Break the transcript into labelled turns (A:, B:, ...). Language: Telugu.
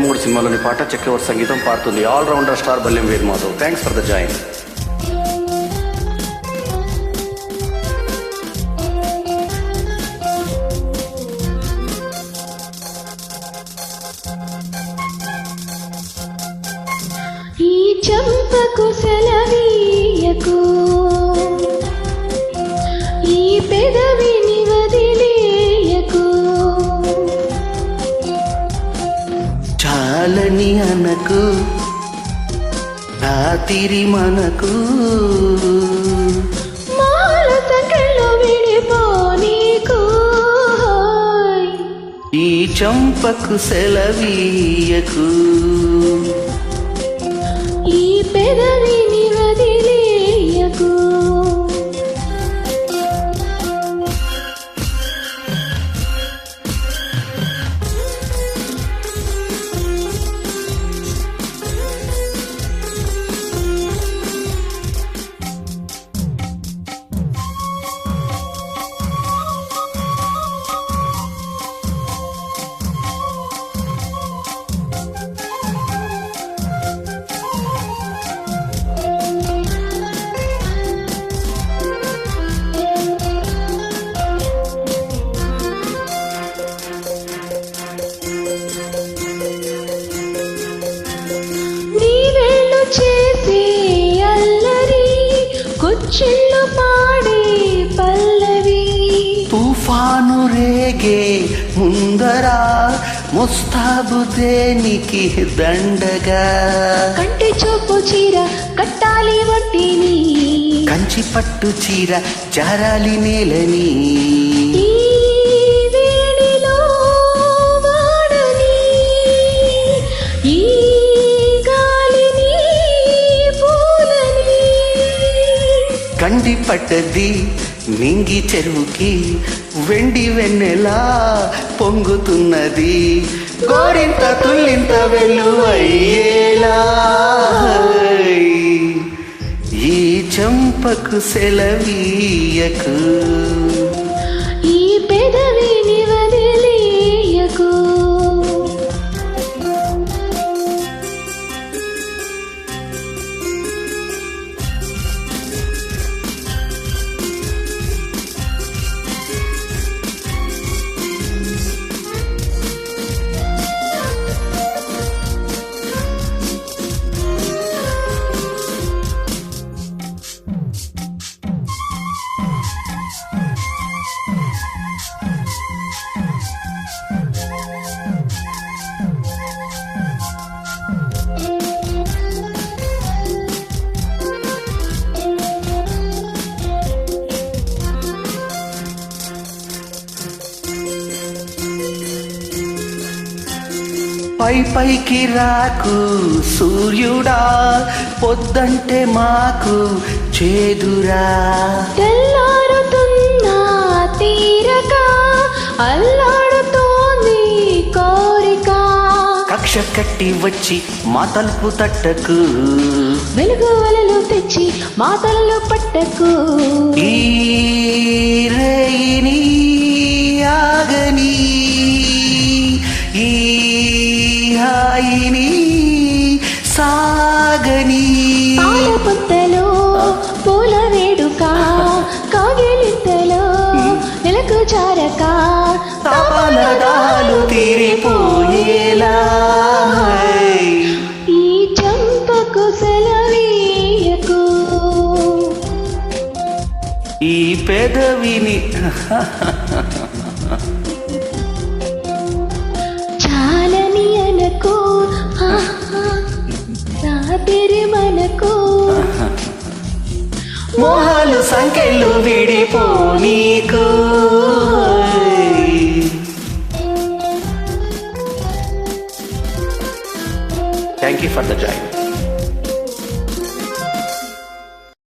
A: మూడు సినిమాలోని పాట చక్రవర్తి సంగీతం పాడుతుంది all rounder star Balyam Ved Madhav. Thanks for the join.
B: ఈ చంపకు సెలవీయకు, ఈ పెదవిని వదిలేయకు,
A: చాలని అనకు రాతిరి మనకు,
B: మాల సంఖ్యలో విడిపోనీకు.
A: ఈ చంపకు సెలవీయకు,
B: ఈ పెదవిని వదిలేయకు. చిల్లు పాడే పల్లవి,
A: తుఫాను రేగే ముందరా ముస్తాబు దేనికి దండగా,
B: కంటి చూపు చీర కట్టాలి వట్టిని,
A: కంచి పట్టు చీర జారాలి నేలని,
B: ఈ వేడిలో వాడని ఈ గాలిని పూలని.
A: కండి పట్టది నింగి చెరువుకి వెండి వెన్నెలా పొంగుతున్నది, గోరింత తుల్లింత వెల్లువయ్యేలా. ఈ చంపకు సెలవీయకు,
B: ఈ పెదవిని వదిలేయకు.
A: పై పైకి రాకు సూర్యుడా, పొద్దంటే మాకు చేదురా,
B: తెల్లారుతున్నా తీరక అల్లాడుతోంది కోరిక,
A: కక్ష కట్టి వచ్చి మా తలుపు తట్టకు,
B: వెలుగు వలలు తెచ్చి మా తలలో పట్టకు.
A: ఈ రేయిని ఆగని ఈ హాయిని సాగని,
B: పాల పుట్టలో పూల వేడుక, కాగిలింతలో నెలకు చారక,
A: తపనదాలు తీరిపోయేలా.
B: ఈ చంపకు సెలవీయకు,
A: ఈ పెదవిని
B: చాలని అనకు, రాత్రి మనకు,
A: మోహాలు సంఖ్యలు విడిపోనీకు. Thank you for the join.